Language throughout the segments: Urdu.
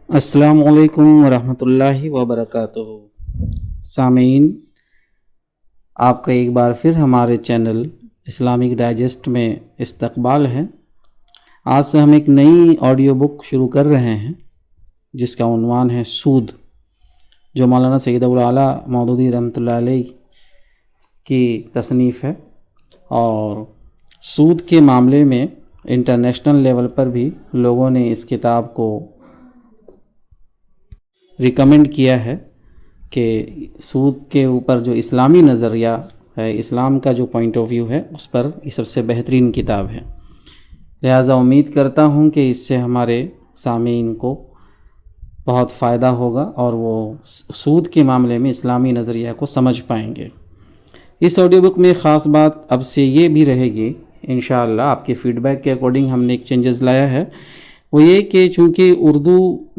السلام علیکم ورحمۃ اللہ وبرکاتہ۔ سامعین، آپ کا ایک بار پھر ہمارے چینل اسلامک ڈائجسٹ میں استقبال ہے۔ آج سے ہم ایک نئی آڈیو بک شروع کر رہے ہیں جس کا عنوان ہے سود، جو مولانا سید ابوالعلا مودودی رحمۃ اللہ علیہ کی تصنیف ہے، اور سود کے معاملے میں انٹرنیشنل لیول پر بھی لوگوں نے اس کتاب کو ریکمنڈ کیا ہے کہ سود کے اوپر جو اسلامی نظریہ ہے، اسلام کا جو پوائنٹ آف ویو ہے، اس پر یہ سب سے بہترین کتاب ہے۔ لہٰذا امید کرتا ہوں کہ اس سے ہمارے سامعین کو بہت فائدہ ہوگا اور وہ سود کے معاملے میں اسلامی نظریہ کو سمجھ پائیں گے۔ اس آڈیو بک میں خاص بات اب سے یہ بھی رہے گی، انشاءاللہ آپ کے فیڈ بیک کے اکارڈنگ ہم نے ایک چینجز لایا ہے، وہ یہ کہ چونکہ اردو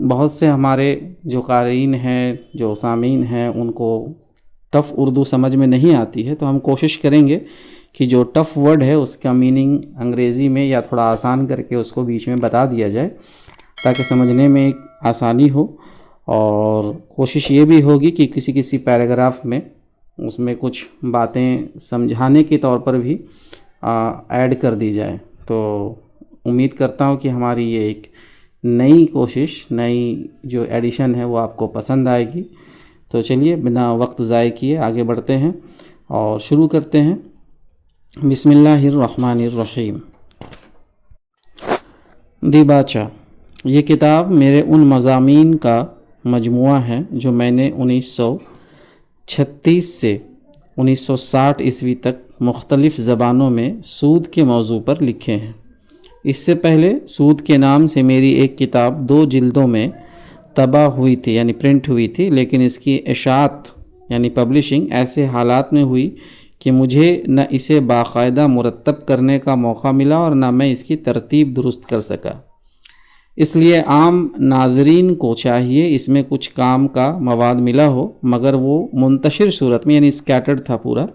بہت سے ہمارے جو قارئین ہیں، جو سامعین ہیں، ان کو ٹف اردو سمجھ میں نہیں آتی ہے، تو ہم کوشش کریں گے کہ جو ٹف ورڈ ہے اس کا میننگ انگریزی میں یا تھوڑا آسان کر کے اس کو بیچ میں بتا دیا جائے تاکہ سمجھنے میں ایک آسانی ہو، اور کوشش یہ بھی ہوگی کہ کسی پیراگراف میں اس میں کچھ باتیں سمجھانے کے طور پر بھی ایڈ کر دی جائے۔ تو امید کرتا ہوں کہ ہماری یہ ایک نئی کوشش، نئی جو ایڈیشن ہے وہ آپ کو پسند آئے گی۔ تو چلیے بنا وقت ضائع کیے آگے بڑھتے ہیں اور شروع کرتے ہیں۔ بسم اللہ الرحمن الرحیم۔ دیباچہ، یہ کتاب میرے ان مضامین کا مجموعہ ہے جو میں نے 1936 سے 1960 عیسوی تک مختلف زبانوں میں سود کے موضوع پر لکھے ہیں۔ اس سے پہلے سود کے نام سے میری ایک کتاب 2 جلدوں میں طبع ہوئی تھی، یعنی پرنٹ ہوئی تھی، لیکن اس کی اشاعت یعنی پبلشنگ ایسے حالات میں ہوئی کہ مجھے نہ اسے باقاعدہ مرتب کرنے کا موقع ملا اور نہ میں اس کی ترتیب درست کر سکا۔ اس لیے عام ناظرین کو چاہیے اس میں کچھ کام کا مواد ملا ہو، مگر وہ منتشر صورت میں یعنی اسکیٹرڈ تھا پورا۔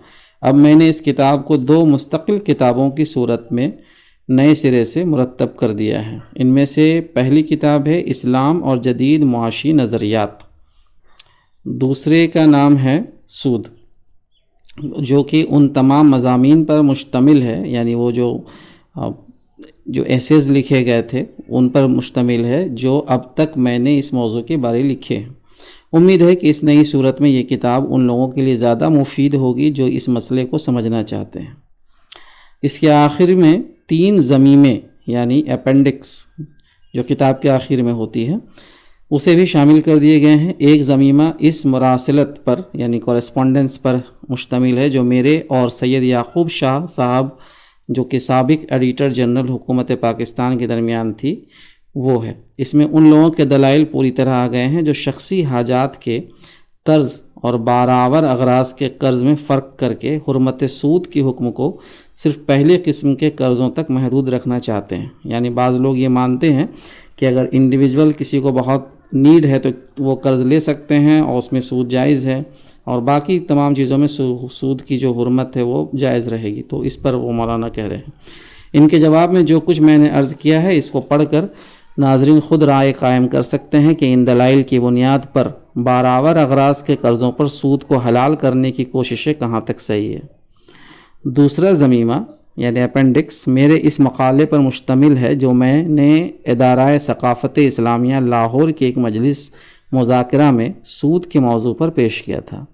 اب میں نے اس کتاب کو 2 مستقل کتابوں کی صورت میں نئے سرے سے مرتب کر دیا ہے۔ ان میں سے پہلی کتاب ہے اسلام اور جدید معاشی نظریات، دوسرے کا نام ہے سود، جو کہ ان تمام مضامین پر مشتمل ہے، یعنی وہ جو ایسیز لکھے گئے تھے ان پر مشتمل ہے جو اب تک میں نے اس موضوع کے بارے لکھے ہیں۔ امید ہے کہ اس نئی صورت میں یہ کتاب ان لوگوں کے لیے زیادہ مفید ہوگی جو اس مسئلے کو سمجھنا چاہتے ہیں۔ اس کے آخر میں 3 ضمیمیں یعنی اپینڈکس جو کتاب کے آخر میں ہوتی ہے اسے بھی شامل کر دیے گئے ہیں۔ ایک ضمیمہ اس مراسلت پر یعنی کورسپونڈنس پر مشتمل ہے جو میرے اور سید یعقوب شاہ صاحب جو کہ سابق ایڈیٹر جنرل حکومت پاکستان کے درمیان تھی وہ ہے۔ اس میں ان لوگوں کے دلائل پوری طرح آ گئے ہیں جو شخصی حاجات کے قرض اور بارآور اغراض کے قرض میں فرق کر کے حرمت سود کے حکم کو صرف پہلے قسم کے قرضوں تک محدود رکھنا چاہتے ہیں۔ یعنی بعض لوگ یہ مانتے ہیں کہ اگر انڈیویجول کسی کو بہت نیڈ ہے تو وہ قرض لے سکتے ہیں اور اس میں سود جائز ہے، اور باقی تمام چیزوں میں سود کی جو حرمت ہے وہ جائز رہے گی۔ تو اس پر وہ مولانا کہہ رہے ہیں۔ ان کے جواب میں جو کچھ میں نے عرض کیا ہے اس کو پڑھ کر ناظرین خود رائے قائم کر سکتے ہیں کہ ان دلائل کی بنیاد پر بارآور اغراض کے قرضوں پر سود کو حلال کرنے کی کوششیں کہاں تک صحیح ہے۔ دوسرا ضمیمہ یعنی اپینڈکس میرے اس مقالے پر مشتمل ہے جو میں نے ادارہ ثقافت اسلامیہ لاہور کی ایک مجلس مذاکرہ میں سود کے موضوع پر پیش کیا تھا۔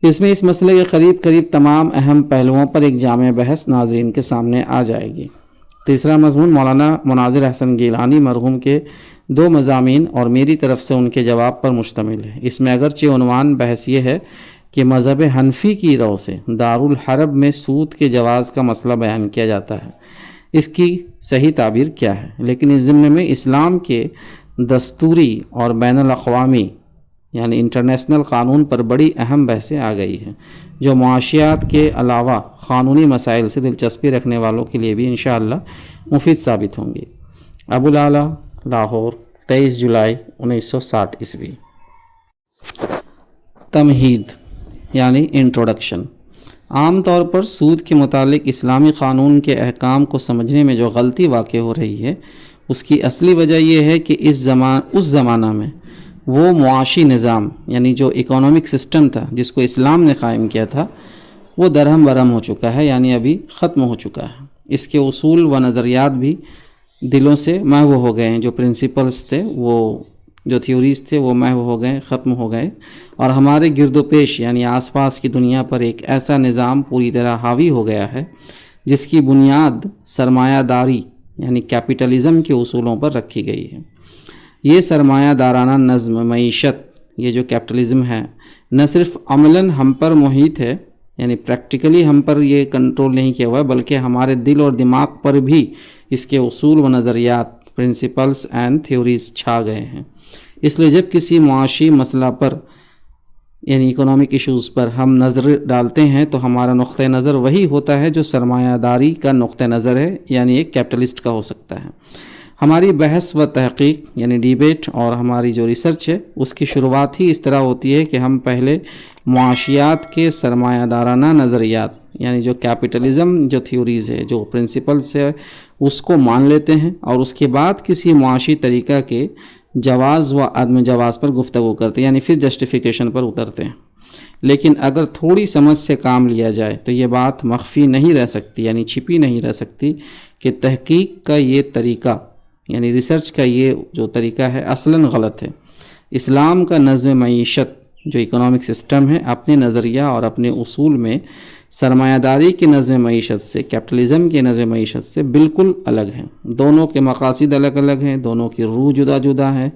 اس میں اس مسئلے کے قریب تمام اہم پہلوؤں پر ایک جامع بحث ناظرین کے سامنے آ جائے گی۔ تیسرا مضمون مولانا مناظر احسن گیلانی مرحوم کے 2 مضامین اور میری طرف سے ان کے جواب پر مشتمل ہے۔ اس میں اگرچہ عنوان بحث یہ ہے کہ مذہب حنفی کی رو سے دارالحرب میں سود کے جواز کا مسئلہ بیان کیا جاتا ہے، اس کی صحیح تعبیر کیا ہے، لیکن اس ضمن میں اسلام کے دستوری اور بین الاقوامی یعنی انٹرنیشنل قانون پر بڑی اہم بحثیں آ گئی ہیں جو معاشیات کے علاوہ قانونی مسائل سے دلچسپی رکھنے والوں کے لیے بھی انشاءاللہ مفید ثابت ہوں گی۔ ابوالعلا، لاہور، 23 جولائی 1960 عیسوی۔ تمہید یعنی انٹروڈکشن۔ عام طور پر سود کے متعلق اسلامی قانون کے احکام کو سمجھنے میں جو غلطی واقع ہو رہی ہے اس کی اصلی وجہ یہ ہے کہ اس زمانہ میں وہ معاشی نظام یعنی جو اکنامک سسٹم تھا جس کو اسلام نے قائم کیا تھا وہ درہم برہم ہو چکا ہے، یعنی ابھی ختم ہو چکا ہے۔ اس کے اصول و نظریات بھی دلوں سے محو ہو گئے ہیں، جو پرنسپلز تھے، وہ جو تھیوریز تھے وہ محو ہو گئے، ختم ہو گئے، اور ہمارے گرد و پیش یعنی آس پاس کی دنیا پر ایک ایسا نظام پوری طرح حاوی ہو گیا ہے جس کی بنیاد سرمایہ داری یعنی کیپٹلزم کے اصولوں پر رکھی گئی ہے۔ یہ سرمایہ دارانہ نظم معیشت، یہ جو کیپٹلزم ہے، نہ صرف عملاً ہم پر محیط ہے یعنی پریکٹیکلی ہم پر یہ کنٹرول نہیں کیا ہوا ہے، بلکہ ہمارے دل اور دماغ پر بھی اس کے اصول و نظریات، پرنسپلز اینڈ تھیوریز چھا گئے ہیں۔ اس لیے جب کسی معاشی مسئلہ پر یعنی اکنامک ایشوز پر ہم نظر ڈالتے ہیں تو ہمارا نقطہ نظر وہی ہوتا ہے جو سرمایہ داری کا نقطہ نظر ہے، یعنی ایک کیپٹلسٹ کا ہو سکتا ہے۔ ہماری بحث و تحقیق یعنی ڈیبیٹ اور ہماری جو ریسرچ ہے اس کی شروعات ہی اس طرح ہوتی ہے کہ ہم پہلے معاشیات کے سرمایہ دارانہ نظریات یعنی جو کیپٹلزم جو تھیوریز ہے، جو پرنسپلز ہے، اس کو مان لیتے ہیں، اور اس کے بعد کسی معاشی طریقہ کے جواز و عدم جواز پر گفتگو کرتے ہیں، یعنی پھر جسٹیفیکیشن پر اترتے ہیں۔ لیکن اگر تھوڑی سمجھ سے کام لیا جائے تو یہ بات مخفی نہیں رہ سکتی یعنی چھپی نہیں رہ سکتی کہ تحقیق کا یہ طریقہ یعنی ریسرچ کا یہ جو طریقہ ہے اصلاً غلط ہے۔ اسلام کا نظم معیشت جو اکنامک سسٹم ہے اپنے نظریہ اور اپنے اصول میں سرمایہ داری کی نظم معیشت سے، کیپٹلزم کی نظم معیشت سے بالکل الگ ہیں۔ دونوں کے مقاصد الگ الگ ہیں، دونوں کی روح جدا جدا ہے،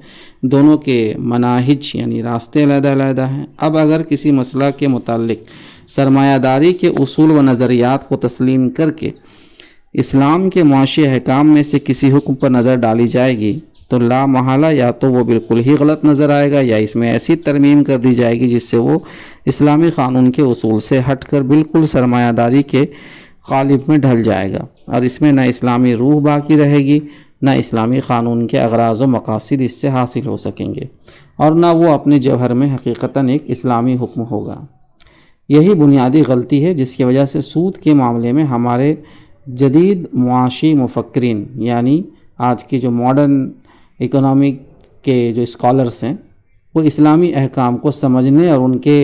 دونوں کے مناہج یعنی راستے علیحدہ علیحدہ ہیں۔ اب اگر کسی مسئلہ کے متعلق سرمایہ داری کے اصول و نظریات کو تسلیم کر کے اسلام کے معاشی احکام میں سے کسی حکم پر نظر ڈالی جائے گی تو لا محالہ یا تو وہ بالکل ہی غلط نظر آئے گا، یا اس میں ایسی ترمیم کر دی جائے گی جس سے وہ اسلامی قانون کے اصول سے ہٹ کر بالکل سرمایہ داری کے قالب میں ڈھل جائے گا، اور اس میں نہ اسلامی روح باقی رہے گی، نہ اسلامی قانون کے اغراض و مقاصد اس سے حاصل ہو سکیں گے، اور نہ وہ اپنے جوہر میں حقیقتاً ایک اسلامی حکم ہوگا۔ یہی بنیادی غلطی ہے جس کی وجہ سے سود کے معاملے میں ہمارے جدید معاشی مفکرین یعنی آج کے جو ماڈرن اکنامک کے جو اسکالرس ہیں وہ اسلامی احکام کو سمجھنے اور ان کے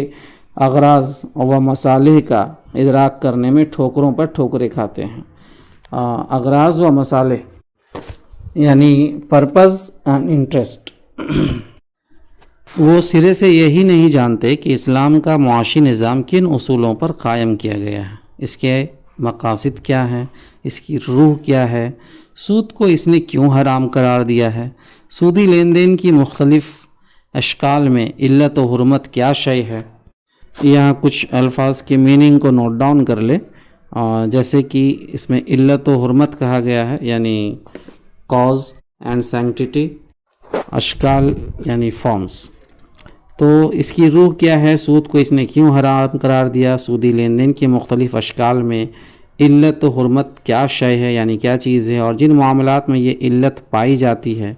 اغراض و مصالح کا ادراک کرنے میں ٹھوکروں پر ٹھوکریں کھاتے ہیں۔ اغراض و مصالح یعنی پرپز اینڈ انٹرسٹ، وہ سرے سے یہی نہیں جانتے کہ اسلام کا معاشی نظام کن اصولوں پر قائم کیا گیا ہے، اس کے مقاصد کیا ہیں، اس کی روح کیا ہے، سود کو اس نے کیوں حرام قرار دیا ہے، سودی لین دین کی مختلف اشکال میں علت و حرمت کیا شے ہے۔ یہاں کچھ الفاظ کے میننگ کو نوٹ ڈاؤن کر لے، جیسے کہ اس میں علت و حرمت کہا گیا ہے یعنی کاز اینڈ سینکٹیٹی، اشکال یعنی فارمز، تو اس کی روح کیا ہے، سود کو اس نے کیوں حرام قرار دیا، سودی لین دین کے مختلف اشکال میں علت و حرمت کیا شے ہے یعنی کیا چیز ہے، اور جن معاملات میں یہ علت پائی جاتی ہے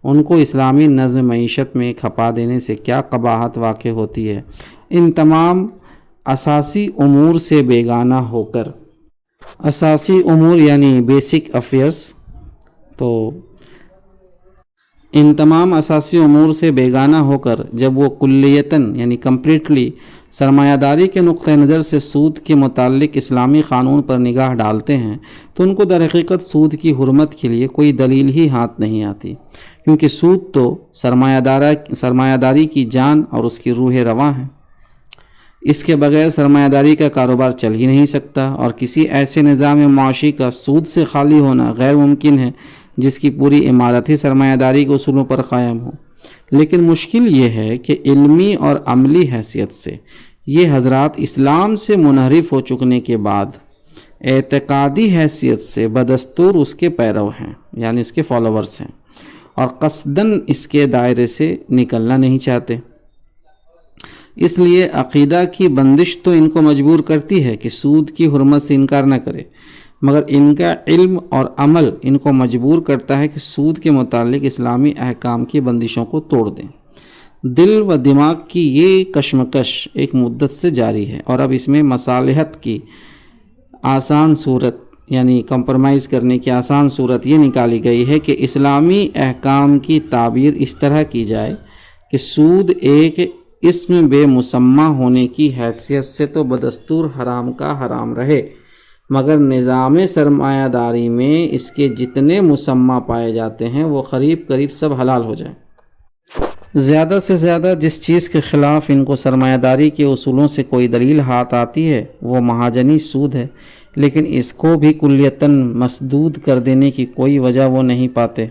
ان کو اسلامی نظم معیشت میں کھپا دینے سے کیا قباحت واقع ہوتی ہے۔ ان تمام اساسی امور سے بیگانہ ہو کر، اساسی امور یعنی بیسک افیئرس، تو ان تمام اساسی امور سے بیگانہ ہو کر جب وہ کلیتاً یعنی کمپلیٹلی سرمایہ داری کے نقطہ نظر سے سود کے متعلق اسلامی قانون پر نگاہ ڈالتے ہیں تو ان کو در حقیقت سود کی حرمت کے لیے کوئی دلیل ہی ہاتھ نہیں آتی، کیونکہ سود تو سرمایہ داری کی جان اور اس کی روح رواں ہے۔ اس کے بغیر سرمایہ داری کا کاروبار چل ہی نہیں سکتا، اور کسی ایسے نظام معاشی کا سود سے خالی ہونا غیر ممکن ہے جس کی پوری عمارت ہی سرمایہ داری کے اصولوں پر قائم ہو۔ لیکن مشکل یہ ہے کہ علمی اور عملی حیثیت سے یہ حضرات اسلام سے منحرف ہو چکنے کے بعد اعتقادی حیثیت سے بدستور اس کے پیرو ہیں یعنی اس کے فالوورز ہیں، اور قصداً اس کے دائرے سے نکلنا نہیں چاہتے۔ اس لیے عقیدہ کی بندش تو ان کو مجبور کرتی ہے کہ سود کی حرمت سے انکار نہ کرے، مگر ان کا علم اور عمل ان کو مجبور کرتا ہے کہ سود کے متعلق اسلامی احکام کی بندشوں کو توڑ دیں۔ دل و دماغ کی یہ کشمکش ایک مدت سے جاری ہے، اور اب اس میں مصالحت کی آسان صورت یعنی کمپرمائز کرنے کی آسان صورت یہ نکالی گئی ہے کہ اسلامی احکام کی تعبیر اس طرح کی جائے کہ سود ایک اسم بے مسمى ہونے کی حیثیت سے تو بدستور حرام کا حرام رہے، مگر نظام سرمایہ داری میں اس کے جتنے مسمى پائے جاتے ہیں وہ قریب سب حلال ہو جائیں۔ زیادہ سے زیادہ جس چیز کے خلاف ان کو سرمایہ داری کے اصولوں سے کوئی دلیل ہاتھ آتی ہے وہ مہاجنی سود ہے، لیکن اس کو بھی کلیتاً مسدود کر دینے کی کوئی وجہ وہ نہیں پاتے۔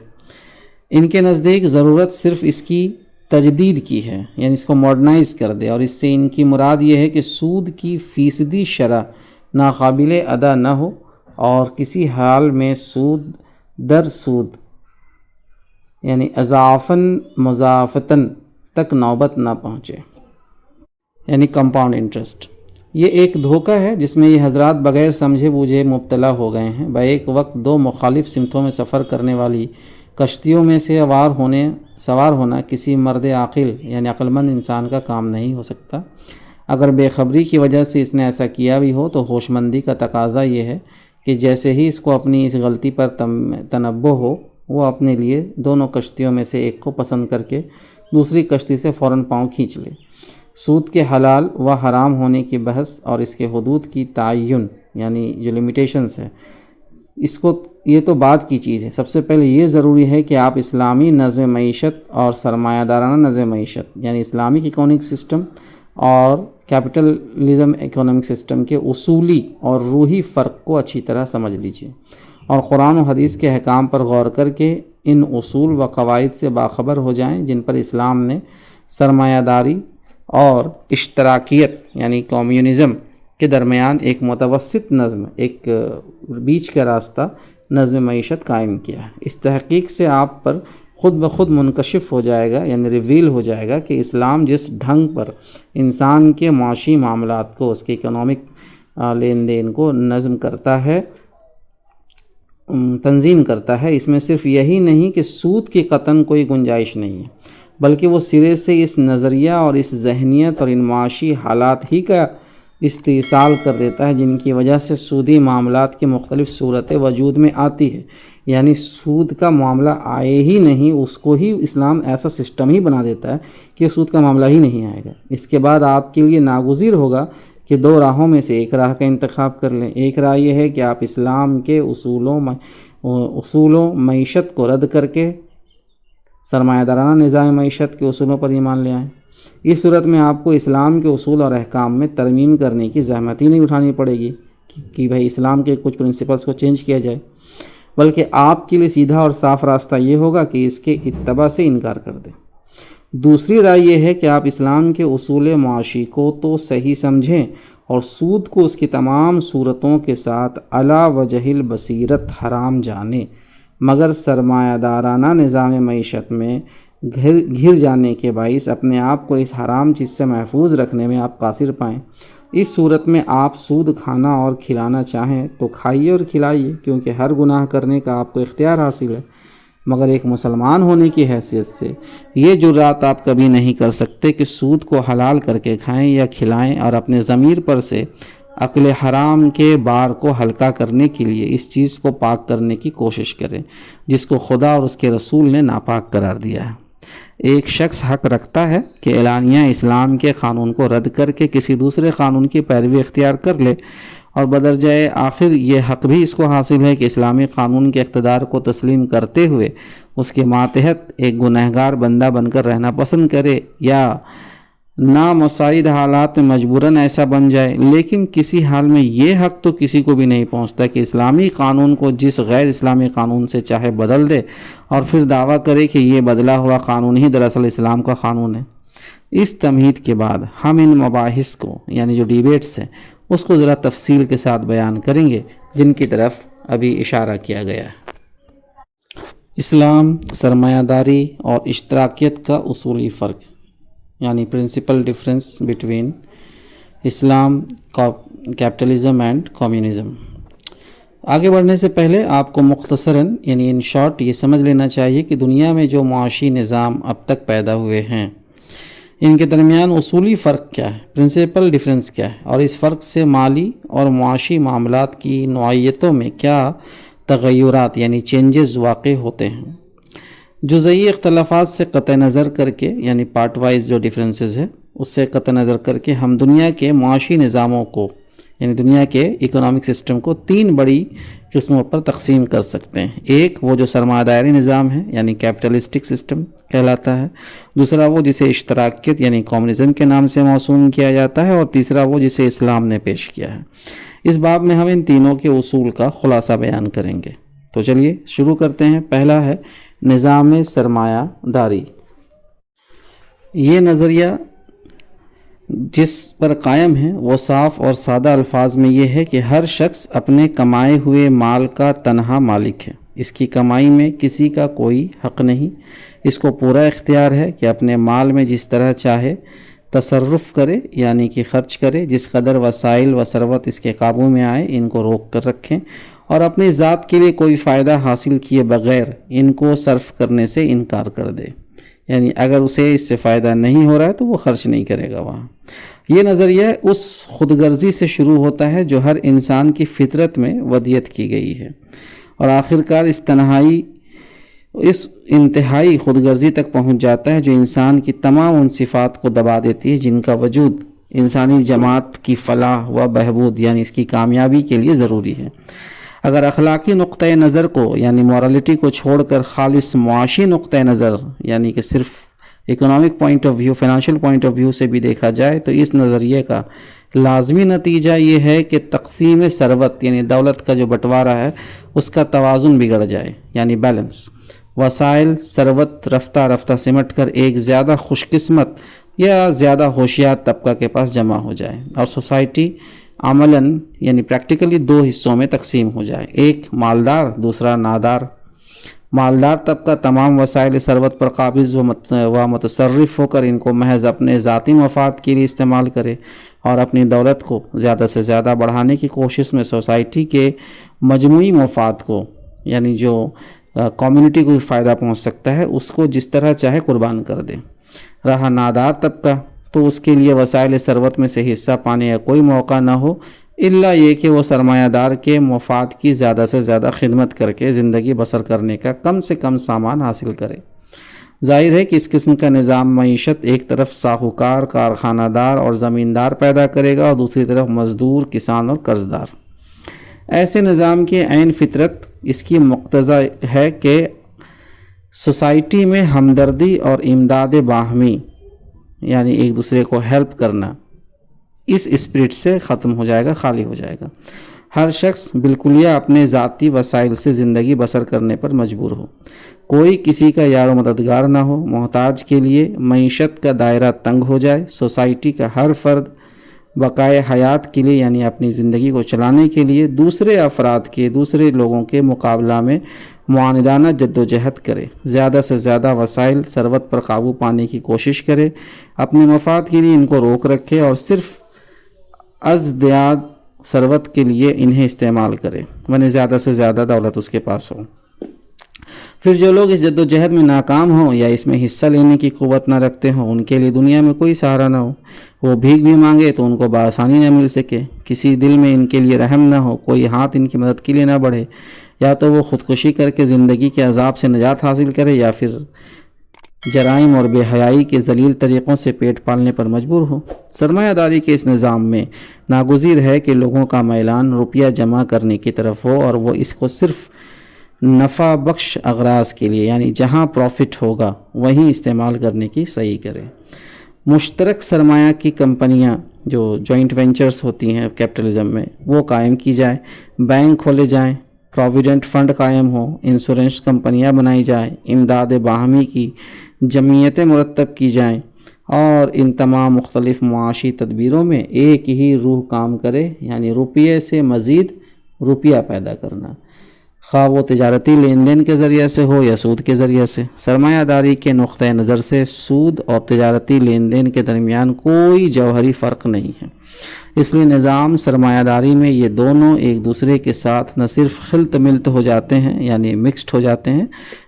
ان کے نزدیک ضرورت صرف اس کی تجدید کی ہے، یعنی اس کو ماڈرنائز کر دے، اور اس سے ان کی مراد یہ ہے کہ سود کی فیصدی شرح ناقابل ادا نہ ہو اور کسی حال میں سود در سود یعنی اضافاً مضاعفتاً تک نوبت نہ پہنچے، یعنی کمپاؤنڈ انٹرسٹ۔ یہ ایک دھوکہ ہے جس میں یہ حضرات بغیر سمجھے بوجھے مبتلا ہو گئے ہیں۔ بیک وقت دو مخالف سمتوں میں سفر کرنے والی کشتیوں میں سے سوار ہونا کسی مرد عاقل یعنی عقل مند انسان کا کام نہیں ہو سکتا۔ اگر بے خبری کی وجہ سے اس نے ایسا کیا بھی ہو تو ہوش مندی کا تقاضا یہ ہے کہ جیسے ہی اس کو اپنی اس غلطی پر تنبہ ہو وہ اپنے لیے دونوں کشتیوں میں سے ایک کو پسند کر کے دوسری کشتی سے فوراً پاؤں کھینچ لے۔ سود کے حلال و حرام ہونے کی بحث اور اس کے حدود کی تعین یعنی جو لمیٹیشنز ہے یہ تو بعد کی چیز ہے۔ سب سے پہلے یہ ضروری ہے کہ آپ اسلامی نظم معیشت اور سرمایہ دارانہ نظم معیشت یعنی اسلامک اکنامک سسٹم اور کیپٹلزم اکنامک سسٹم کے اصولی اور روحی فرق کو اچھی طرح سمجھ لیجیے اور قرآن و حدیث کے احکام پر غور کر کے ان اصول و قواعد سے باخبر ہو جائیں جن پر اسلام نے سرمایہ داری اور اشتراکیت یعنی کمیونزم کے درمیان ایک متوسط نظم، ایک بیچ کا راستہ نظم معیشت قائم کیا ہے۔ اس تحقیق سے آپ پر خود بخود منکشف ہو جائے گا یعنی ریویل ہو جائے گا کہ اسلام جس ڈھنگ پر انسان کے معاشی معاملات کو، اس کے اکنامک لین دین کو نظم کرتا ہے، تنظیم کرتا ہے، اس میں صرف یہی نہیں کہ سود کی قطعاً کوئی گنجائش نہیں ہے، بلکہ وہ سرے سے اس نظریہ اور اس ذہنیت اور ان معاشی حالات ہی کا استحصال کر دیتا ہے جن کی وجہ سے سودی معاملات کی مختلف صورتیں وجود میں آتی ہے۔ یعنی سود کا معاملہ آئے ہی نہیں، اس کو ہی اسلام ایسا سسٹم ہی بنا دیتا ہے کہ سود کا معاملہ ہی نہیں آئے گا۔ اس کے بعد آپ کے لیے ناگزیر ہوگا کہ دو راہوں میں سے ایک راہ کا انتخاب کر لیں۔ ایک راہ یہ ہے کہ آپ اسلام کے اصولوں معیشت کو رد کر کے سرمایہ دارانہ نظام معیشت کے اصولوں پر ایمان لے آئیں۔ اس صورت میں آپ کو اسلام کے اصول اور احکام میں ترمیم کرنے کی زحمت ہی نہیں اٹھانی پڑے گی کہ بھائی اسلام کے کچھ پرنسپلز کو چینج کیا جائے، بلکہ آپ کے لیے سیدھا اور صاف راستہ یہ ہوگا کہ اس کے اتباع سے انکار کر دیں۔ دوسری رائے یہ ہے کہ آپ اسلام کے اصول معاشی کو تو صحیح سمجھیں اور سود کو اس کی تمام صورتوں کے ساتھ علی وجہ البصیرت حرام جانیں، مگر سرمایہ دارانہ نظام معیشت میں گھر جانے کے باعث اپنے آپ کو اس حرام چیز سے محفوظ رکھنے میں آپ قاصر پائیں۔ اس صورت میں آپ سود کھانا اور کھلانا چاہیں تو کھائیے اور کھلائیے، کیونکہ ہر گناہ کرنے کا آپ کو اختیار حاصل ہے، مگر ایک مسلمان ہونے کی حیثیت سے یہ جرات آپ کبھی نہیں کر سکتے کہ سود کو حلال کر کے کھائیں یا کھلائیں، اور اپنے ضمیر پر سے عقل حرام کے بار کو ہلکا کرنے کے لیے اس چیز کو پاک کرنے کی کوشش کریں جس کو خدا اور اس کے رسول نے ناپاک قرار دیا ہے۔ ایک شخص حق رکھتا ہے کہ اعلانیہ اسلام کے قانون کو رد کر کے کسی دوسرے قانون کی پیروی اختیار کر لے، اور بدرجۂ آخر یہ حق بھی اس کو حاصل ہے کہ اسلامی قانون کے اقتدار کو تسلیم کرتے ہوئے اس کے ماتحت ایک گنہگار بندہ بن کر رہنا پسند کرے یا نامساعد حالات میں مجبوراً ایسا بن جائے۔ لیکن کسی حال میں یہ حق تو کسی کو بھی نہیں پہنچتا کہ اسلامی قانون کو جس غیر اسلامی قانون سے چاہے بدل دے اور پھر دعویٰ کرے کہ یہ بدلا ہوا قانون ہی دراصل اسلام کا قانون ہے۔ اس تمہید کے بعد ہم ان مباحث کو یعنی جو ڈیبیٹس ہیں اس کو ذرا تفصیل کے ساتھ بیان کریں گے جن کی طرف ابھی اشارہ کیا گیا ہے۔ اسلام، سرمایہ داری اور اشتراکیت کا اصولی فرق یعنی principle difference between Islam, capitalism and communism. آگے بڑھنے سے پہلے آپ کو مختصراً یعنی ان شارٹ یہ سمجھ لینا چاہیے کہ دنیا میں جو معاشی نظام اب تک پیدا ہوئے ہیں ان کے درمیان اصولی فرق کیا ہے، پرنسپل ڈیفرنس کیا ہے، اور اس فرق سے مالی اور معاشی معاملات کی نوعیتوں میں کیا تغیرات یعنی چینجز واقع ہوتے ہیں۔ جزئی اختلافات سے قطع نظر کر کے، یعنی پارٹ وائز جو ڈیفرنسز ہے اس سے قطع نظر کر کے ہم دنیا کے معاشی نظاموں کو، یعنی دنیا کے اکنامک سسٹم کو 3 بڑی قسموں پر تقسیم کر سکتے ہیں۔ ایک وہ جو سرمایہ داری نظام ہے یعنی کیپٹلسٹک سسٹم کہلاتا ہے، دوسرا وہ جسے اشتراکیت یعنی کمیونزم کے نام سے موسوم کیا جاتا ہے، اور تیسرا وہ جسے اسلام نے پیش کیا ہے۔ اس باب میں ہم ان تینوں کے اصول کا خلاصہ بیان کریں گے۔ تو چلیے شروع کرتے ہیں۔ پہلا ہے نظام سرمایہ داری۔ یہ نظریہ جس پر قائم ہے وہ صاف اور سادہ الفاظ میں یہ ہے کہ ہر شخص اپنے کمائے ہوئے مال کا تنہا مالک ہے، اس کی کمائی میں کسی کا کوئی حق نہیں، اس کو پورا اختیار ہے کہ اپنے مال میں جس طرح چاہے تصرف کرے، یعنی کہ خرچ کرے، جس قدر وسائل و ثروت اس کے قابو میں آئے ان کو روک کر رکھیں، اور اپنی ذات کے لیے کوئی فائدہ حاصل کیے بغیر ان کو صرف کرنے سے انکار کر دے، یعنی اگر اسے اس سے فائدہ نہیں ہو رہا ہے تو وہ خرچ نہیں کرے گا وہاں۔ یہ نظریہ اس خود غرضی سے شروع ہوتا ہے جو ہر انسان کی فطرت میں ودیت کی گئی ہے، اور آخرکار اس انتہائی خود غرضی تک پہنچ جاتا ہے جو انسان کی تمام ان صفات کو دبا دیتی ہے جن کا وجود انسانی جماعت کی فلاح و بہبود یعنی اس کی کامیابی کے لیے ضروری ہے۔ اگر اخلاقی نقطۂ نظر کو یعنی مورالٹی کو چھوڑ کر خالص معاشی نقطۂ نظر یعنی کہ صرف economic point of view, financial point of view سے بھی دیکھا جائے تو اس نظریے کا لازمی نتیجہ یہ ہے کہ تقسیم ثروت یعنی دولت کا جو بٹوارہ ہے اس کا توازن بگڑ جائے، یعنی بیلنس۔ وسائل ثروت رفتہ رفتہ سمٹ کر ایک زیادہ خوش قسمت یا زیادہ ہوشیار طبقہ کے پاس جمع ہو جائے، اور سوسائٹی عملاً یعنی پریکٹیکلی 2 حصوں میں تقسیم ہو جائے، ایک مالدار دوسرا نادار۔ مالدار طبقہ تمام وسائل ثروت پر قابض و متصرف ہو کر ان کو محض اپنے ذاتی مفاد کے لیے استعمال کرے، اور اپنی دولت کو زیادہ سے زیادہ بڑھانے کی کوشش میں سوسائٹی کے مجموعی مفاد کو یعنی جو کمیونٹی کو فائدہ پہنچ سکتا ہے اس کو جس طرح چاہے قربان کر دے۔ رہا نادار طبقہ تو اس کے لیے وسائل ثروت میں سے حصہ پانے کا کوئی موقع نہ ہو الا یہ کہ وہ سرمایہ دار کے مفاد کی زیادہ سے زیادہ خدمت کر کے زندگی بسر کرنے کا کم سے کم سامان حاصل کرے۔ ظاہر ہے کہ اس قسم کا نظام معیشت ایک طرف ساہوکار، کارخانہ دار اور زمیندار پیدا کرے گا، اور دوسری طرف مزدور، کسان اور قرض دار۔ ایسے نظام کی عین فطرت اس کی مقتضی ہے کہ سوسائٹی میں ہمدردی اور امداد باہمی یعنی ایک دوسرے کو ہیلپ کرنا اس اسپرٹ سے ختم ہو جائے گا، خالی ہو جائے گا۔ ہر شخص بالکلیہ اپنے ذاتی وسائل سے زندگی بسر کرنے پر مجبور ہو، کوئی کسی کا یار و مددگار نہ ہو، محتاج کے لیے معیشت کا دائرہ تنگ ہو جائے، سوسائٹی کا ہر فرد بقائے حیات کے لیے یعنی اپنی زندگی کو چلانے کے لیے دوسرے افراد کے، دوسرے لوگوں کے مقابلہ میں معاندانہ جد و جہد کرے، زیادہ سے زیادہ وسائل ثروت پر قابو پانے کی کوشش کرے، اپنے مفاد کے لیے ان کو روک رکھے اور صرف ازدیاد ثروت کے لیے انہیں استعمال کرے، ورنہ زیادہ سے زیادہ دولت اس کے پاس ہو۔ پھر جو لوگ اس جد و جہد میں ناکام ہوں یا اس میں حصہ لینے کی قوت نہ رکھتے ہوں ان کے لیے دنیا میں کوئی سہارا نہ ہو، وہ بھیک بھی مانگے تو ان کو بآسانی نہ مل سکے، کسی دل میں ان کے لیے رحم نہ ہو، کوئی ہاتھ ان کی مدد کے لیے نہ بڑھے، یا تو وہ خودکشی کر کے زندگی کے عذاب سے نجات حاصل کرے یا پھر جرائم اور بے حیائی کے ذلیل طریقوں سے پیٹ پالنے پر مجبور ہو۔ سرمایہ داری کے اس نظام میں ناگزیر ہے کہ لوگوں کا میلان روپیہ جمع کرنے کی طرف ہو، اور وہ اس کو صرف نفع بخش اغراض کے لیے یعنی جہاں پروفٹ ہوگا وہیں استعمال کرنے کی صحیح کرے۔ مشترک سرمایہ کی کمپنیاں جو جوائنٹ وینچرز ہوتی ہیں کیپٹلزم میں وہ قائم کی جائیں، بینک کھولے جائیں، پروویڈنٹ فنڈ قائم ہو، انشورنس کمپنیاں بنائی جائیں، امداد باہمی کی جمعیتیں مرتب کی جائیں، اور ان تمام مختلف معاشی تدبیروں میں ایک ہی روح کام کرے، یعنی روپیے سے مزید روپیہ پیدا کرنا۔ خواہ وہ تجارتی لین دین کے ذریعے سے ہو یا سود کے ذریعے سے۔ سرمایہ داری کے نقطۂ نظر سے سود اور تجارتی لین دین کے درمیان کوئی جوہری فرق نہیں ہے، اس لیے نظام سرمایہ داری میں یہ دونوں ایک دوسرے کے ساتھ نہ صرف خلط ملت ہو جاتے ہیں یعنی مکسڈ ہو جاتے ہیں،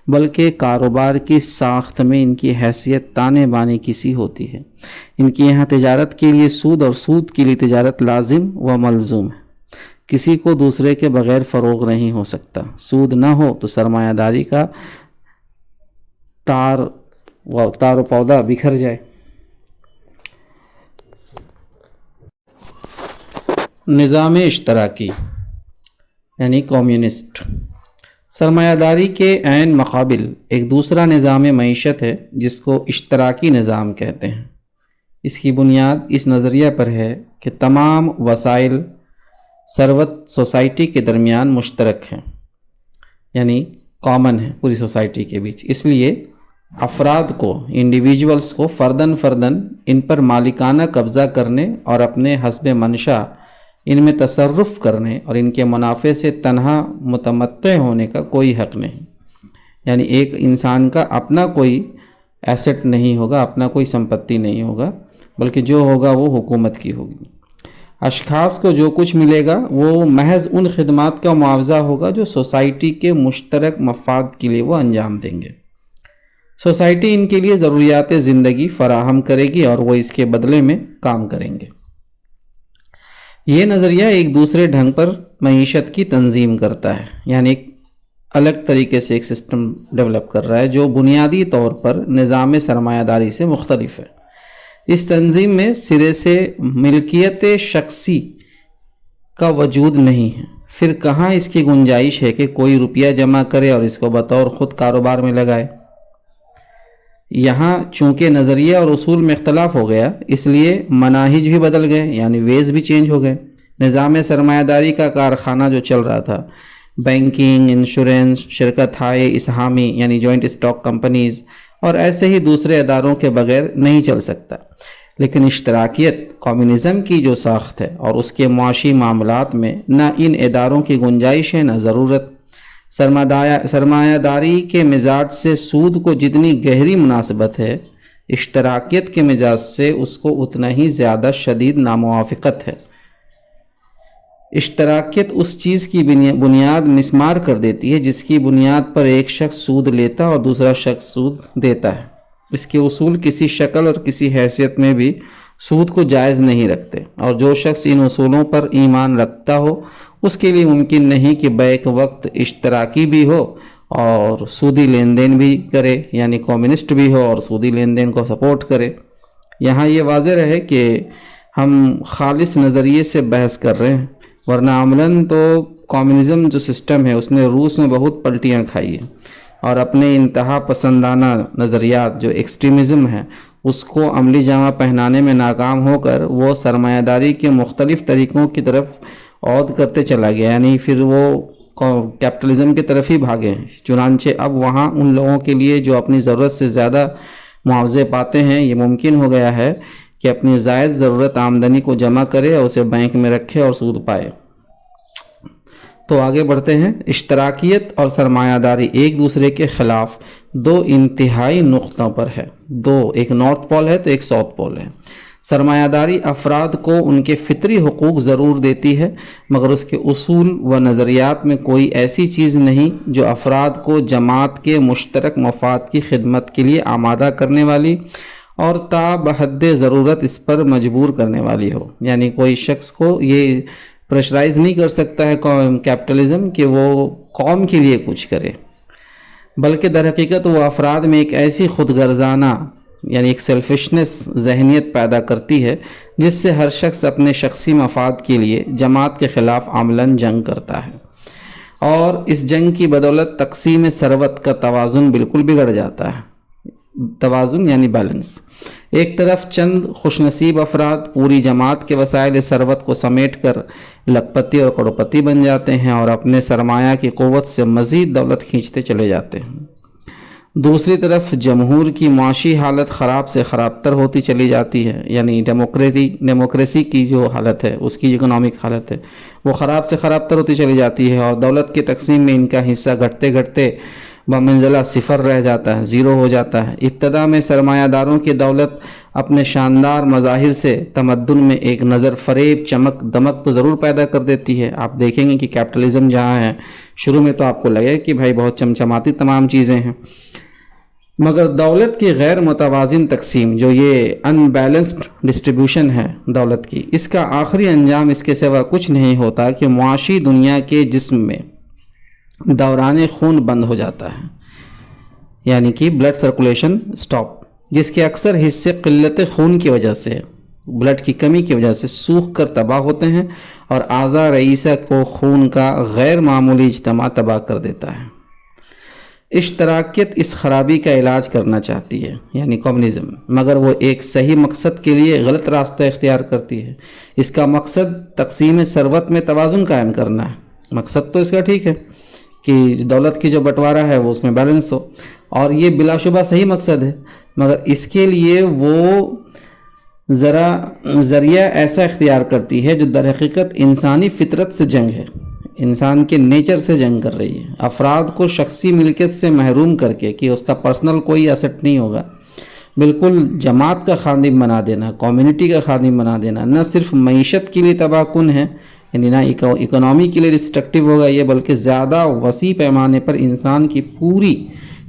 بلکہ کاروبار کی ساخت میں ان کی حیثیت تانے بانے کی سی ہوتی ہے۔ ان کی یہاں تجارت کے لیے سود اور سود کے لیے تجارت لازم و ملزوم ہے، کسی کو دوسرے کے بغیر فروغ نہیں ہو سکتا۔ سود نہ ہو تو سرمایہ داری کا تار و پودا بکھر جائے۔ نظام اشتراکی یعنی کمیونسٹ۔ سرمایہ داری کے عین مقابل ایک دوسرا نظام معیشت ہے جس کو اشتراکی نظام کہتے ہیں۔ اس کی بنیاد اس نظریہ پر ہے کہ تمام وسائل ثروت سوسائٹی کے درمیان مشترک ہیں، یعنی کامن ہے پوری سوسائٹی کے بیچ، اس لیے افراد کو انڈیویجولز کو فرداً ان پر مالکانہ قبضہ کرنے اور اپنے حسب منشا ان میں تصرف کرنے اور ان کے منافع سے تنہا متمتع ہونے کا کوئی حق نہیں، یعنی ایک انسان کا اپنا کوئی ایسٹ نہیں ہوگا، اپنا کوئی سمپتی نہیں ہوگا، بلکہ جو ہوگا وہ حکومت کی ہوگی۔ اشخاص کو جو کچھ ملے گا وہ محض ان خدمات کا معاوضہ ہوگا جو سوسائٹی کے مشترک مفاد کے لیے وہ انجام دیں گے۔ سوسائٹی ان کے لیے ضروریات زندگی فراہم کرے گی اور وہ اس کے بدلے میں کام کریں گے۔ یہ نظریہ ایک دوسرے ڈھنگ پر معیشت کی تنظیم کرتا ہے، یعنی ایک الگ طریقے سے ایک سسٹم ڈیولپ کر رہا ہے جو بنیادی طور پر نظام سرمایہ داری سے مختلف ہے۔ اس تنظیم میں سرے سے ملکیت شخصی کا وجود نہیں ہے، پھر کہاں اس کی گنجائش ہے کہ کوئی روپیہ جمع کرے اور اس کو بطور خود کاروبار میں لگائے۔ یہاں چونکہ نظریہ اور اصول میں اختلاف ہو گیا، اس لیے مناہج بھی بدل گئے، یعنی ویز بھی چینج ہو گئے۔ نظام سرمایہ داری کا کارخانہ جو چل رہا تھا، بینکنگ، انشورنس، شرکت ہائے اسہامی یعنی جوائنٹ اسٹاک کمپنیز اور ایسے ہی دوسرے اداروں کے بغیر نہیں چل سکتا، لیکن اشتراکیت کمیونزم کی جو ساخت ہے اور اس کے معاشی معاملات میں نہ ان اداروں کی گنجائش ہے نہ ضرورت۔ سرمایہ داری کے مزاج سے سود کو جتنی گہری مناسبت ہے، اشتراکیت کے مزاج سے اس کو اتنا ہی زیادہ شدید ناموافقت ہے۔ اشتراکیت اس چیز کی بنیاد مسمار کر دیتی ہے جس کی بنیاد پر ایک شخص سود لیتا اور دوسرا شخص سود دیتا ہے۔ اس کے اصول کسی شکل اور کسی حیثیت میں بھی سود کو جائز نہیں رکھتے، اور جو شخص ان اصولوں پر ایمان رکھتا ہو اس کے لیے ممکن نہیں کہ بیک وقت اشتراکی بھی ہو اور سودی لین دین بھی کرے، یعنی کمیونسٹ بھی ہو اور سودی لین دین کو سپورٹ کرے۔ یہاں یہ واضح رہے کہ ہم خالص نظریے سے بحث کر رہے ہیں، ورنہ عملاً تو کمیونزم جو سسٹم ہے اس نے روس میں بہت پلٹیاں کھائی ہیں اور اپنے انتہا پسندانہ نظریات جو ایکسٹریمزم ہے اس کو عملی جامہ پہنانے میں ناکام ہو کر وہ سرمایہ داری کے مختلف طریقوں کی طرف عود کرتے چلا گیا، یعنی پھر وہ کیپٹلزم کی طرف ہی بھاگے ہیں۔ چنانچہ اب وہاں ان لوگوں کے لیے جو اپنی ضرورت سے زیادہ معاوضے پاتے ہیں، یہ ممکن ہو گیا ہے کہ اپنی زائد ضرورت آمدنی کو جمع کرے اور اسے بینک میں رکھے اور سود پائے۔ تو آگے بڑھتے ہیں۔ اشتراکیت اور سرمایہ داری ایک دوسرے کے خلاف دو انتہائی نقطوں پر ہے، ایک نارتھ پول ہے تو ایک ساؤتھ پول ہے۔ سرمایہ داری افراد کو ان کے فطری حقوق ضرور دیتی ہے، مگر اس کے اصول و نظریات میں کوئی ایسی چیز نہیں جو افراد کو جماعت کے مشترک مفاد کی خدمت کے لیے آمادہ کرنے والی اور تا بحد ضرورت اس پر مجبور کرنے والی ہو۔ یعنی کوئی شخص کو یہ پریشرائز نہیں کر سکتا ہے کیپٹلزم کہ وہ قوم کے لیے کچھ کرے، بلکہ در حقیقت وہ افراد میں ایک ایسی خود غرضانہ یعنی ایک سیلفشنس ذہنیت پیدا کرتی ہے جس سے ہر شخص اپنے شخصی مفاد کے لیے جماعت کے خلاف عملاً جنگ کرتا ہے، اور اس جنگ کی بدولت تقسیم ثروت کا توازن بالکل بگڑ جاتا ہے۔ توازن یعنی بیلنس۔ ایک طرف چند خوش نصیب افراد پوری جماعت کے وسائل ثروت کو سمیٹ کر لکھپتی اور کروڑپتی بن جاتے ہیں اور اپنے سرمایہ کی قوت سے مزید دولت کھینچتے چلے جاتے ہیں۔ دوسری طرف جمہور کی معاشی حالت خراب سے خراب تر ہوتی چلی جاتی ہے، یعنی ڈیموکریسی کی جو حالت ہے، اس کی اکنامک حالت ہے، وہ خراب سے خراب تر ہوتی چلی جاتی ہے، اور دولت کی تقسیم میں ان کا حصہ گھٹتے گھٹتے بمنزلہ صفر رہ جاتا ہے، زیرو ہو جاتا ہے۔ ابتدا میں سرمایہ داروں کی دولت اپنے شاندار مظاہر سے تمدن میں ایک نظر فریب، چمک دمک تو ضرور پیدا کر دیتی ہے۔ آپ دیکھیں گے کہ کیپٹلزم جہاں ہے، شروع میں تو آپ کو لگے کہ بھائی بہت چمچماتی تمام چیزیں ہیں، مگر دولت کی غیر متوازن تقسیم، جو یہ ان بیلنسڈ ڈسٹریبیوشن ہے دولت کی، اس کا آخری انجام اس کے سوا کچھ نہیں ہوتا کہ معاشی دنیا کے جسم میں دوران خون بند ہو جاتا ہے، یعنی کہ بلڈ سرکولیشن سٹاپ، جس کے اکثر حصے قلت خون کی وجہ سے، بلڈ کی کمی کی وجہ سے سوکھ کر تباہ ہوتے ہیں، اور اعضاء رئیسہ کو خون کا غیر معمولی اجتماع تباہ کر دیتا ہے۔ اشتراکیت اس خرابی کا علاج کرنا چاہتی ہے، یعنی کمیونزم، مگر وہ ایک صحیح مقصد کے لیے غلط راستہ اختیار کرتی ہے۔ اس کا مقصد تقسیم ثروت میں توازن قائم کرنا ہے۔ مقصد تو اس کا ٹھیک ہے کہ دولت کی جو بٹوارہ ہے وہ اس میں بیلنس ہو، اور یہ بلا شبہ صحیح مقصد ہے، مگر اس کے لیے وہ ذریعہ ایسا اختیار کرتی ہے جو در حقیقت انسانی فطرت سے جنگ ہے، انسان کے نیچر سے جنگ کر رہی ہے۔ افراد کو شخصی ملکیت سے محروم کر کے کہ اس کا پرسنل کوئی ایسٹ نہیں ہوگا، بالکل جماعت کا خادم بنا دینا، کمیونٹی کا خادم بنا دینا، نہ صرف معیشت کے لیے تباہ کن ہے، یعنی نہ اکنامی کے لیے ڈسٹرکٹیو ہوگا یہ، بلکہ زیادہ وسیع پیمانے پر انسان کی پوری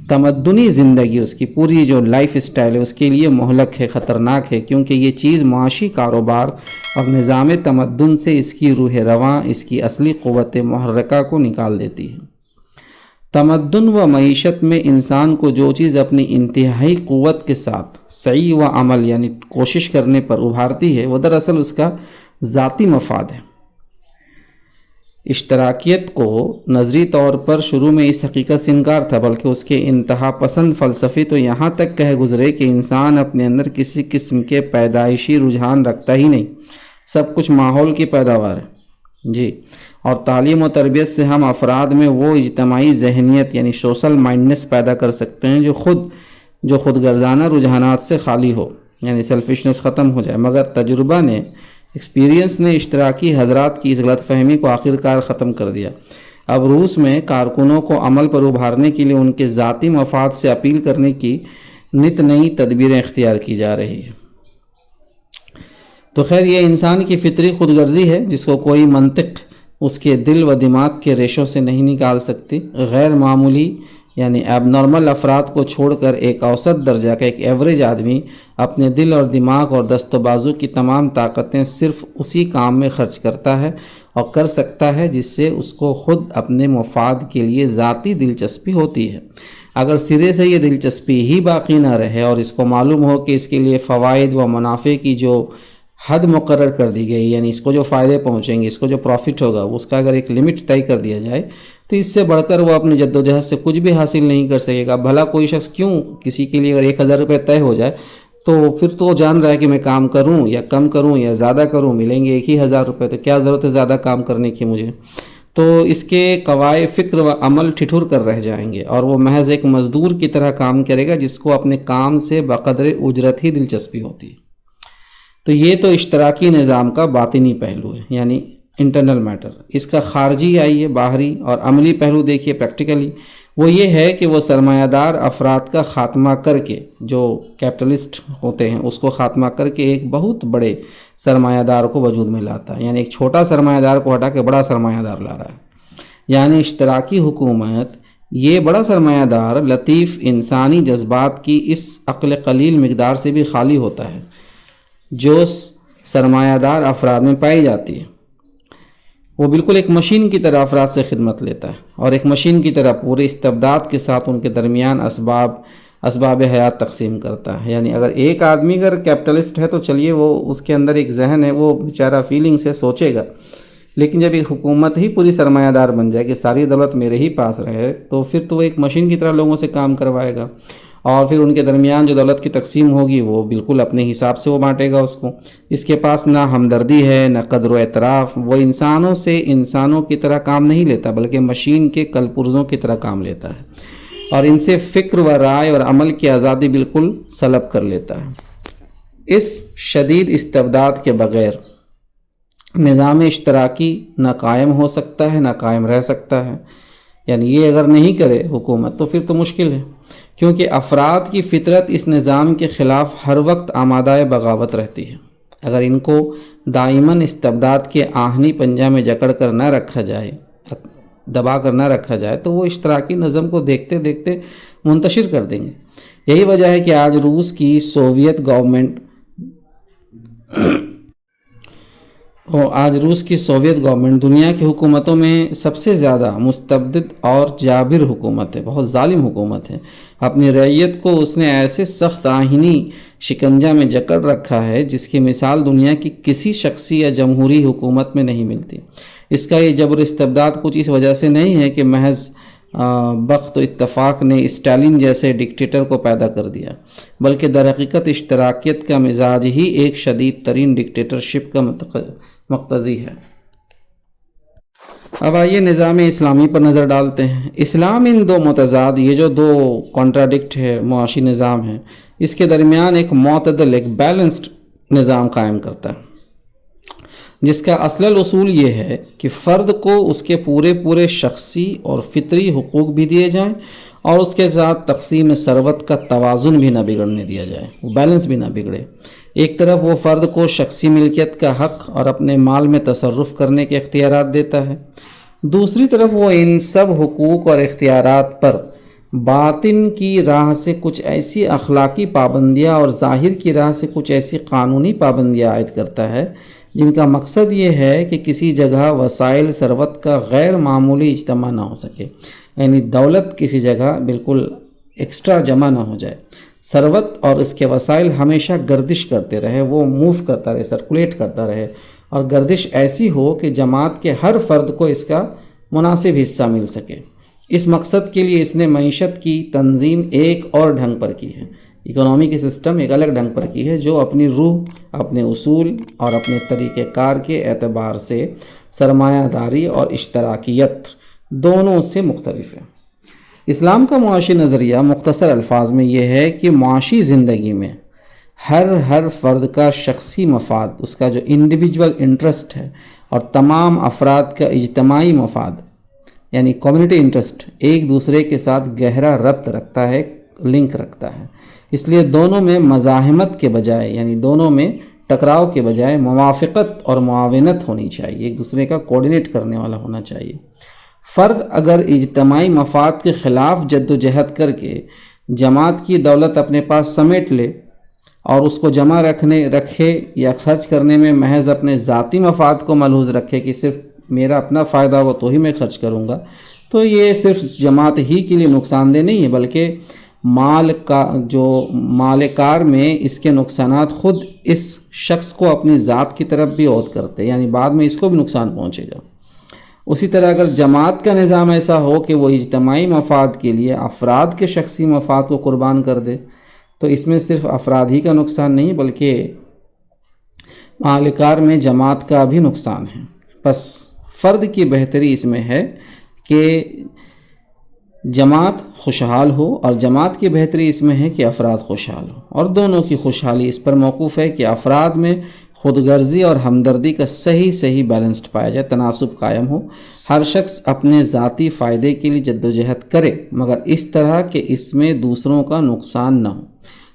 تمدنی زندگی، اس کی پوری جو لائف سٹائل ہے اس کے لیے مہلک ہے، خطرناک ہے، کیونکہ یہ چیز معاشی کاروبار اور نظام تمدن سے اس کی روح رواں، اس کی اصلی قوت محرکہ کو نکال دیتی ہے۔ تمدن و معیشت میں انسان کو جو چیز اپنی انتہائی قوت کے ساتھ سعی و عمل، یعنی کوشش کرنے پر ابھارتی ہے، وہ دراصل اس کا ذاتی مفاد ہے۔ اشتراکیت کو نظری طور پر شروع میں اس حقیقت سے انکار تھا، بلکہ اس کے انتہا پسند فلسفی تو یہاں تک کہہ گزرے کہ انسان اپنے اندر کسی قسم کے پیدائشی رجحان رکھتا ہی نہیں، سب کچھ ماحول کی پیداوار ہے جی، اور تعلیم و تربیت سے ہم افراد میں وہ اجتماعی ذہنیت، یعنی سوشل مائنڈنس پیدا کر سکتے ہیں جو خود غرضانہ رجحانات سے خالی ہو، یعنی سیلفشنس ختم ہو جائے۔ مگر تجربہ نے، ایکسپیرینس نے اشتراکی حضرات کی اس غلط فہمی کو آخرکار ختم کر دیا۔ اب روس میں کارکنوں کو عمل پر ابھارنے کے لیے ان کے ذاتی مفاد سے اپیل کرنے کی نت نئی تدبیریں اختیار کی جا رہی ہیں۔ تو خیر یہ انسان کی فطری خود غرضی ہے جس کو کوئی منطق اس کے دل و دماغ کے ریشوں سے نہیں نکال سکتی۔ غیر معمولی یعنی ایب نارمل افراد کو چھوڑ کر ایک اوسط درجہ کا، ایک ایوریج آدمی اپنے دل اور دماغ اور دست و بازو کی تمام طاقتیں صرف اسی کام میں خرچ کرتا ہے اور کر سکتا ہے جس سے اس کو خود اپنے مفاد کے لیے ذاتی دلچسپی ہوتی ہے۔ اگر سرے سے یہ دلچسپی ہی باقی نہ رہے اور اس کو معلوم ہو کہ اس کے لیے فوائد و منافع کی جو حد مقرر کر دی گئی، یعنی اس کو جو فائدے پہنچیں گے، اس کو جو پروفٹ ہوگا، اس کا اگر ایک لمٹ طے کر دیا جائے تو اس سے بڑھ کر وہ اپنی جد و جہد سے کچھ بھی حاصل نہیں کر سکے گا۔ بھلا کوئی شخص کیوں، کسی کے لیے اگر 1000 روپے طے ہو جائے تو پھر تو جان رہا ہے کہ میں کام کروں یا کم کروں یا زیادہ کروں، ملیں گے 1000 روپے، تو کیا ضرورت ہے زیادہ کام کرنے کی مجھے؟ تو اس کے قواعد فکر و عمل ٹھٹھر کر رہ جائیں گے، اور وہ محض ایک مزدور کی طرح کام کرے گا جس کو اپنے کام سے بقدر اجرت ہی دلچسپی ہوتی ہے۔ تو یہ تو اشتراکی نظام کا باطنی پہلو ہے، یعنی انٹرنل میٹر۔ اس کا خارجی آئیے، باہری اور عملی پہلو دیکھیے پریکٹیکلی، وہ یہ ہے کہ وہ سرمایہ دار افراد کا خاتمہ کر کے، جو کیپٹلسٹ ہوتے ہیں اس کو خاتمہ کر کے ایک بہت بڑے سرمایہ دار کو وجود میں لاتا ہے، یعنی ایک چھوٹا سرمایہ دار کو ہٹا کے بڑا سرمایہ دار لا رہا ہے۔ یعنی اشتراکی حکومت، یہ بڑا سرمایہ دار لطیف انسانی جذبات کی اس عقل قلیل مقدار سے بھی خالی ہوتا ہے جو سرمایہ دار افراد میں پائی جاتی ہے۔ وہ بالکل ایک مشین کی طرح افراد سے خدمت لیتا ہے، اور ایک مشین کی طرح پورے استبداد کے ساتھ ان کے درمیان اسباب حیات تقسیم کرتا ہے۔ یعنی اگر ایک آدمی اگر کیپٹلسٹ ہے تو چلیے وہ اس کے اندر ایک ذہن ہے، وہ بیچارہ فیلنگ سے سوچے گا، لیکن جب ایک حکومت ہی پوری سرمایہ دار بن جائے کہ ساری دولت میرے ہی پاس رہے، تو پھر تو وہ ایک مشین کی طرح لوگوں سے کام کروائے گا، اور پھر ان کے درمیان جو دولت کی تقسیم ہوگی وہ بالکل اپنے حساب سے وہ بانٹے گا اس کو۔ اس کے پاس نہ ہمدردی ہے، نہ قدر و اعتراف، وہ انسانوں سے انسانوں کی طرح کام نہیں لیتا بلکہ مشین کے کل پرزوں کی طرح کام لیتا ہے۔ اور ان سے فکر و رائے اور عمل کی آزادی بالکل سلب کر لیتا ہے۔ اس شدید استبداد کے بغیر نظام اشتراکی نہ قائم ہو سکتا ہے نہ قائم رہ سکتا ہے، یعنی یہ اگر نہیں کرے حکومت تو پھر تو مشکل ہے، کیونکہ افراد کی فطرت اس نظام کے خلاف ہر وقت آمادہ بغاوت رہتی ہے۔ اگر ان کو دائماً استبداد کے آہنی پنجہ میں جکڑ کر نہ رکھا جائے، دبا کر نہ رکھا جائے، تو وہ اشتراکی نظم کو دیکھتے دیکھتے منتشر کر دیں گے۔ یہی وجہ ہے کہ آج روس کی سوویت گورنمنٹ دنیا کی حکومتوں میں سب سے زیادہ مستبد اور جابر حکومت ہے، بہت ظالم حکومت ہے۔ اپنی رعیت کو اس نے ایسے سخت آئینی شکنجہ میں جکڑ رکھا ہے جس کی مثال دنیا کی کسی شخصی یا جمہوری حکومت میں نہیں ملتی۔ اس کا یہ جبر استبداد کچھ اس وجہ سے نہیں ہے کہ محض بخت و اتفاق نے اسٹالین جیسے ڈکٹیٹر کو پیدا کر دیا، بلکہ در حقیقت اشتراکیت کا مزاج ہی ایک شدید ترین ڈکٹیٹرشپ کا مقتضی ہے۔ اب آئیے نظام اسلامی پر نظر ڈالتے ہیں۔ اسلام ان دو متضاد، یہ جو دو کانٹراڈکٹ ہے معاشی نظام ہے، اس کے درمیان ایک معتدل، ایک بیلنسڈ نظام قائم کرتا ہے، جس کا اصل اصول یہ ہے کہ فرد کو اس کے پورے شخصی اور فطری حقوق بھی دیے جائیں اور اس کے ساتھ تقسیم ثروت کا توازن بھی نہ بگڑنے دیا جائے، وہ بیلنس بھی نہ بگڑے۔ ایک طرف وہ فرد کو شخصی ملکیت کا حق اور اپنے مال میں تصرف کرنے کے اختیارات دیتا ہے، دوسری طرف وہ ان سب حقوق اور اختیارات پر باطن کی راہ سے کچھ ایسی اخلاقی پابندیاں اور ظاہر کی راہ سے کچھ ایسی قانونی پابندیاں عائد کرتا ہے جن کا مقصد یہ ہے کہ کسی جگہ وسائل ثروت کا غیر معمولی اجتماع نہ ہو سکے، یعنی دولت کسی جگہ بالکل ایکسٹرا جمع نہ ہو جائے، ثروت اور اس کے وسائل ہمیشہ گردش کرتے رہے، وہ موو کرتا رہے، سرکولیٹ کرتا رہے، اور گردش ایسی ہو کہ جماعت کے ہر فرد کو اس کا مناسب حصہ مل سکے۔ اس مقصد کے لیے اس نے معیشت کی تنظیم ایک اور ڈھنگ پر کی ہے، اکنامی کی سسٹم ایک الگ ڈھنگ پر کی ہے جو اپنی روح، اپنے اصول اور اپنے طریقہ کار کے اعتبار سے سرمایہ داری اور اشتراکیت دونوں سے مختلف ہے۔ اسلام کا معاشی نظریہ مختصر الفاظ میں یہ ہے کہ معاشی زندگی میں ہر فرد کا شخصی مفاد، اس کا جو انڈیویجول انٹرسٹ ہے، اور تمام افراد کا اجتماعی مفاد یعنی کمیونٹی انٹرسٹ ایک دوسرے کے ساتھ گہرا ربط رکھتا ہے، لنک رکھتا ہے۔ اس لیے دونوں میں مزاحمت کے بجائے، یعنی دونوں میں ٹکراؤ کے بجائے موافقت اور معاونت ہونی چاہیے، ایک دوسرے کا کوارڈینیٹ کرنے والا ہونا چاہیے۔ فرد اگر اجتماعی مفاد کے خلاف جد و جہد کر کے جماعت کی دولت اپنے پاس سمیٹ لے اور اس کو جمع رکھے یا خرچ کرنے میں محض اپنے ذاتی مفاد کو ملحوظ رکھے کہ صرف میرا اپنا فائدہ ہو تو ہی میں خرچ کروں گا، تو یہ صرف جماعت ہی کے لیے نقصان دہ نہیں ہے، بلکہ مال کار میں اس کے نقصانات خود اس شخص کو اپنی ذات کی طرف بھی عود کرتے، یعنی بعد میں اس کو بھی نقصان پہنچے گا۔ اسی طرح اگر جماعت کا نظام ایسا ہو کہ وہ اجتماعی مفاد کے لیے افراد کے شخصی مفاد کو قربان کر دے، تو اس میں صرف افراد ہی کا نقصان نہیں بلکہ مالکار میں جماعت کا بھی نقصان ہے۔ پس فرد کی بہتری اس میں ہے کہ جماعت خوشحال ہو، اور جماعت کی بہتری اس میں ہے کہ افراد خوشحال ہو، اور دونوں کی خوشحالی اس پر موقوف ہے کہ افراد میں خود غرضی اور ہمدردی کا صحیح بیلنسڈ پایا جائے، تناسب قائم ہو، ہر شخص اپنے ذاتی فائدے کے لیے جدوجہد کرے مگر اس طرح کہ اس میں دوسروں کا نقصان نہ ہو،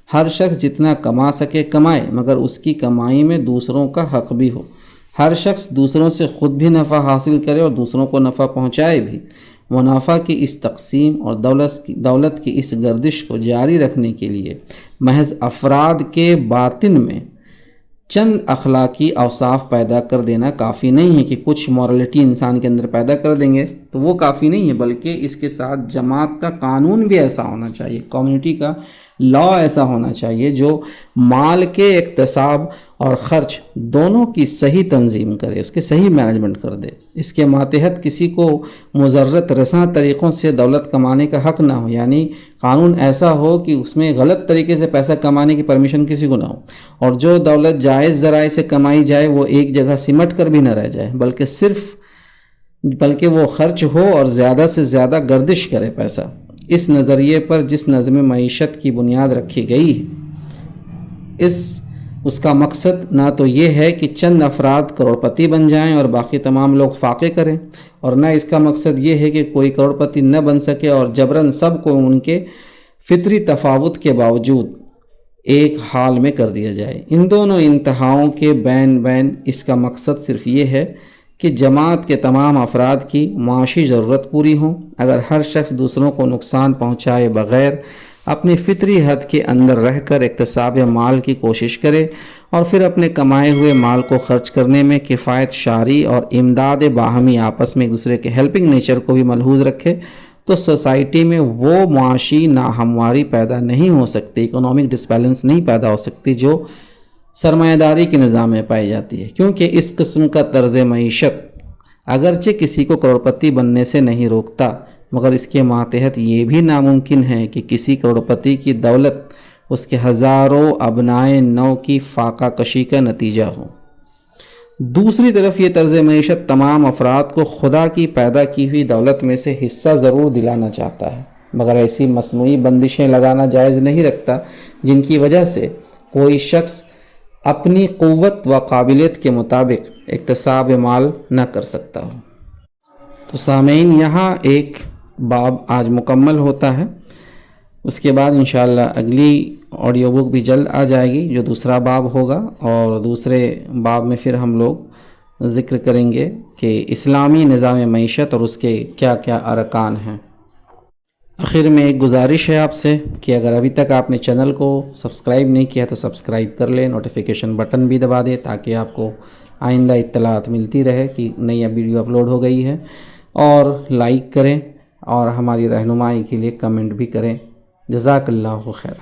ہر شخص جتنا کما سکے کمائے مگر اس کی کمائی میں دوسروں کا حق بھی ہو، ہر شخص دوسروں سے خود بھی نفع حاصل کرے اور دوسروں کو نفع پہنچائے بھی۔ منافع کی اس تقسیم اور دولت کی اس گردش کو جاری رکھنے کے لیے محض افراد کے باطن میں چند اخلاقی اوصاف پیدا کر دینا کافی نہیں ہے، کہ کچھ مورالٹی انسان کے اندر پیدا کر دیں گے تو وہ کافی نہیں ہے، بلکہ اس کے ساتھ جماعت کا قانون بھی ایسا ہونا چاہیے، کمیونٹی کا لا ایسا ہونا چاہیے جو مال کے اقتصاب اور خرچ دونوں کی صحیح تنظیم کرے، اس کے صحیح مینجمنٹ کر دے، اس کے ماتحت کسی کو مضرت رساں طریقوں سے دولت کمانے کا حق نہ ہو، یعنی قانون ایسا ہو کہ اس میں غلط طریقے سے پیسہ کمانے کی پرمیشن کسی کو نہ ہو، اور جو دولت جائز ذرائع سے کمائی جائے وہ ایک جگہ سمٹ کر بھی نہ رہ جائے، بلکہ وہ خرچ ہو اور زیادہ سے زیادہ گردش کرے پیسہ۔ اس نظریے پر جس نظم معیشت کی بنیاد رکھی گئی ہے، اس کا مقصد نہ تو یہ ہے کہ چند افراد کروڑپتی بن جائیں اور باقی تمام لوگ فاقے کریں، اور نہ اس کا مقصد یہ ہے کہ کوئی کروڑپتی نہ بن سکے اور جبراً سب کو ان کے فطری تفاوت کے باوجود ایک حال میں کر دیا جائے۔ ان دونوں انتہاؤں کے بین اس کا مقصد صرف یہ ہے کہ جماعت کے تمام افراد کی معاشی ضرورت پوری ہوں۔ اگر ہر شخص دوسروں کو نقصان پہنچائے بغیر اپنی فطری حد کے اندر رہ کر اکتساب مال کی کوشش کرے اور پھر اپنے کمائے ہوئے مال کو خرچ کرنے میں کفایت شعری اور امداد باہمی آپس میں ایک دوسرے کے ہیلپنگ نیچر کو بھی ملحوظ رکھے تو سوسائٹی میں وہ معاشی ناہمواری پیدا نہیں ہو سکتی، اکنامک ڈسبیلنس نہیں پیدا ہو سکتی جو سرمایہ داری کے نظام میں پائی جاتی ہے، کیونکہ اس قسم کا طرز معیشت اگرچہ کسی کو کروڑپتی بننے سے نہیں روکتا، مگر اس کے ماتحت یہ بھی ناممکن ہے کہ کسی کروڑپتی کی دولت اس کے ہزاروں ابنائے نو کی فاقہ کشی کا نتیجہ ہو۔ دوسری طرف یہ طرز معیشت تمام افراد کو خدا کی پیدا کی ہوئی دولت میں سے حصہ ضرور دلانا چاہتا ہے، مگر ایسی مصنوعی بندشیں لگانا جائز نہیں رکھتا جن کی وجہ سے کوئی شخص اپنی قوت و قابلیت کے مطابق اکتساب مال نہ کر سکتا ہو۔ تو سامعین، یہاں ایک باب آج مکمل ہوتا ہے، اس کے بعد انشاءاللہ اگلی آڈیو بک بھی جلد آ جائے گی جو دوسرا باب ہوگا، اور دوسرے باب میں پھر ہم لوگ ذکر کریں گے کہ اسلامی نظام معیشت اور اس کے کیا کیا ارکان ہیں۔ آخر میں ایک گزارش ہے آپ سے کہ اگر ابھی تک آپ نے چینل کو سبسکرائب نہیں کیا تو سبسکرائب کر لیں، نوٹیفیکیشن بٹن بھی دبا دیں تاکہ آپ کو آئندہ اطلاعات ملتی رہے کہ نئی ویڈیو اپلوڈ ہو گئی ہے، اور لائک کریں اور ہماری رہنمائی کے لیے کمنٹ بھی کریں۔ جزاک اللہ خیر۔